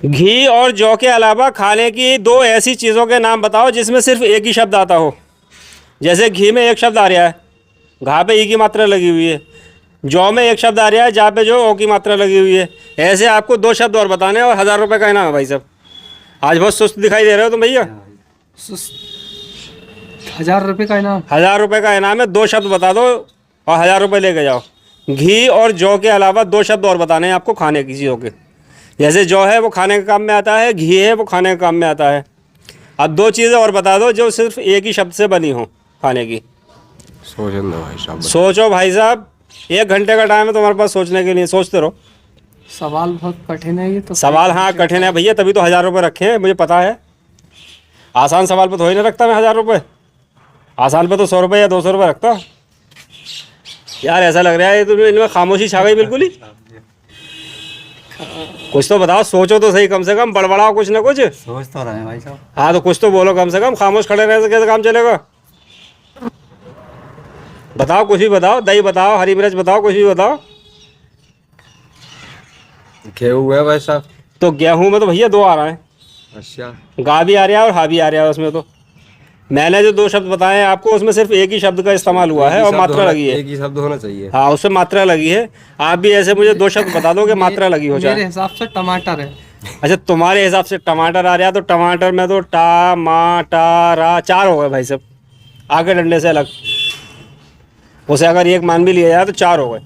घी और जौ के अलावा खाने की दो ऐसी चीज़ों के नाम बताओ जिसमें सिर्फ एक ही शब्द आता हो। जैसे घी में एक शब्द आ रहा है, घा पे ई की मात्रा लगी हुई है। जौ में एक शब्द आ रहा है, जहाँ पे जो ओ की मात्रा लगी हुई है। ऐसे आपको दो शब्द और बताने और 1000 रुपये का इनाम है भाई साहब। आज बहुत सुस्त दिखाई दे रहे हो तुम भैया। 1000 रुपये का इनाम। 1000 रुपये का इनाम है, दो शब्द बता दो और 1000 रुपये लेके जाओ। घी और जौ के अलावा दो शब्द और बताने हैं आपको खाने की चीज़ों के। जैसे जौ है वो खाने के काम में आता है, घी है वो खाने के काम में आता है। अब दो चीज़ें और बता दो जो सिर्फ एक ही शब्द से बनी हो खाने की। सोचो भाई साहब, 1 घंटे का टाइम है तुम्हारे पास सोचने के लिए, सोचते रहो। सवाल बहुत कठिन है ये तो। सवाल हाँ कठिन है भैया, तभी तो 1000 रुपये रखे हैं, मुझे पता है। आसान सवाल पे तो ही नहीं रखता मैं 1000 रुपये, आसान पे तो 100 रुपये या 200 रुपये रखता। यार ऐसा लग रहा है तुम्हें इनमें खामोशी छा गई बिल्कुल ही। कुछ तो बताओ, सोचो तो सही, कम से कम बड़बड़ाओ कुछ ना कुछ। सोच तो रहे हैं भाई साहब। हाँ तो कुछ तो बोलो कम से कम, खामोश खड़े रहने से कैसे काम चलेगा। बताओ, कुछ भी बताओ, दही बताओ, हरी मिर्च बताओ, कुछ भी बताओ। गेहूँ है भाई साहब। तो गेहूं में तो भैया दो आ रहा है, अच्छा, गा भी आ रहा है और हा भी आ रहा है उसमें। तो मैंने जो दो शब्द बताए हैं आपको, उसमें सिर्फ एक ही शब्द का इस्तेमाल हुआ है और मात्रा लगी है। एक ही शब्द होना चाहिए। हाँ उसमें मात्रा लगी है। आप भी ऐसे मुझे दो शब्द बता दो कि मात्रा लगी हो मेरे जाए। हिसाब से टमाटर है। अच्छा तुम्हारे हिसाब से टमाटर आ रहा है, तो टमाटर में तो टमाटरा 4 हो गए भाई साहब, आगे डंडे से अलग। उसे अगर एक मान भी लिया जाए तो 4 हो गए।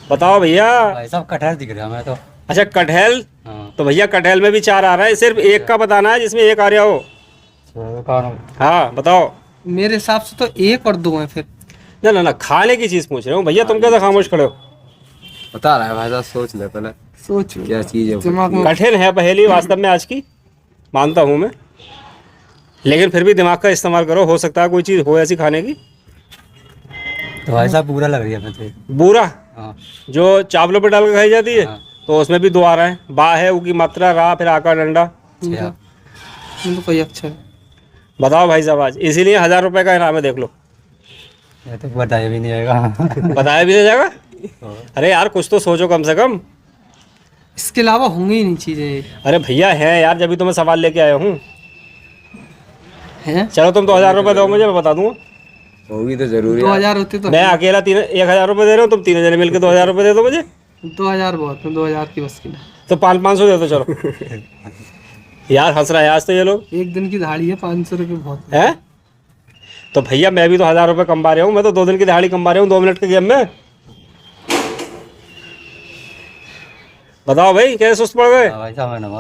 बताओ भैया। भाई साहब कटहल दिख रहा है हमें तो। अच्छा कटहल, हाँ। तो भैया कटहल में भी 4 आ रहा है, सिर्फ एक का बताना है जिसमें एक आ रहा हो। हाँ बताओ। मेरे हिसाब से तो 1 और 2 है फिर। ना ना ना, खाने की चीज़ पूछ रहे हो भैया, तुम कैसे खामोश खड़े हो। बता रहा है भाई साहब, सोच ले पहले सोचो क्या चीज़ है। दिमाग में। कठिन है पहेली वास्तव में आज की, मानता हूँ मैं, लेकिन फिर भी दिमाग का इस्तेमाल करो, हो सकता है कोई चीज़ हो ऐसी खाने की। तो भाई साहब बुरा लग रही है मुझे। बूरा, हाँ। जो चावलों पे डाल के खाई जाती है। हाँ। तो उसमें भी 2 आ रहा है, बा है, ऊ की मात्रा, रा, फिर आका डंडा। तो कोई अच्छा है। बताओ भाई साहब, आज इसीलिए 1000 रुपये का इनाम है, देख लो। ये तो बताया भी नहीं जाएगा। बताया भी नहीं जाएगा। अरे यार कुछ तो सोचो कम से कम। इसके अलावा होंगी ही नहीं चीजें। अरे भैया है यार, जब भी तुम्हें सवाल लेके आया हूँ। हैं? चलो तुम तो 1000 रुपये दो मुझे, मैं बता दूंगा। होगी तो जरूरी 2000 होते तो। मैं अकेला 1000 रुपये दे रहा हूँ, तुम 3 जने मिलकर 2000 रुपये दे दो मुझे। 2000 बहुत है, 2000 की बस की ना। तो 500 दे दो चलो। यार हंस रहा है आज तो ये लोग। एक दिन की दिहाड़ी है, 500 रुपये बहुत है। तो भैया मैं भी तो 1000 रुपये कमा रहा हूँ, मैं तो 2 दिन की दिहाड़ी कमा रहा हूँ 2 मिनट के गेम में। बताओ भाई कैसे सुस्त पड़ गए। भाई साहब।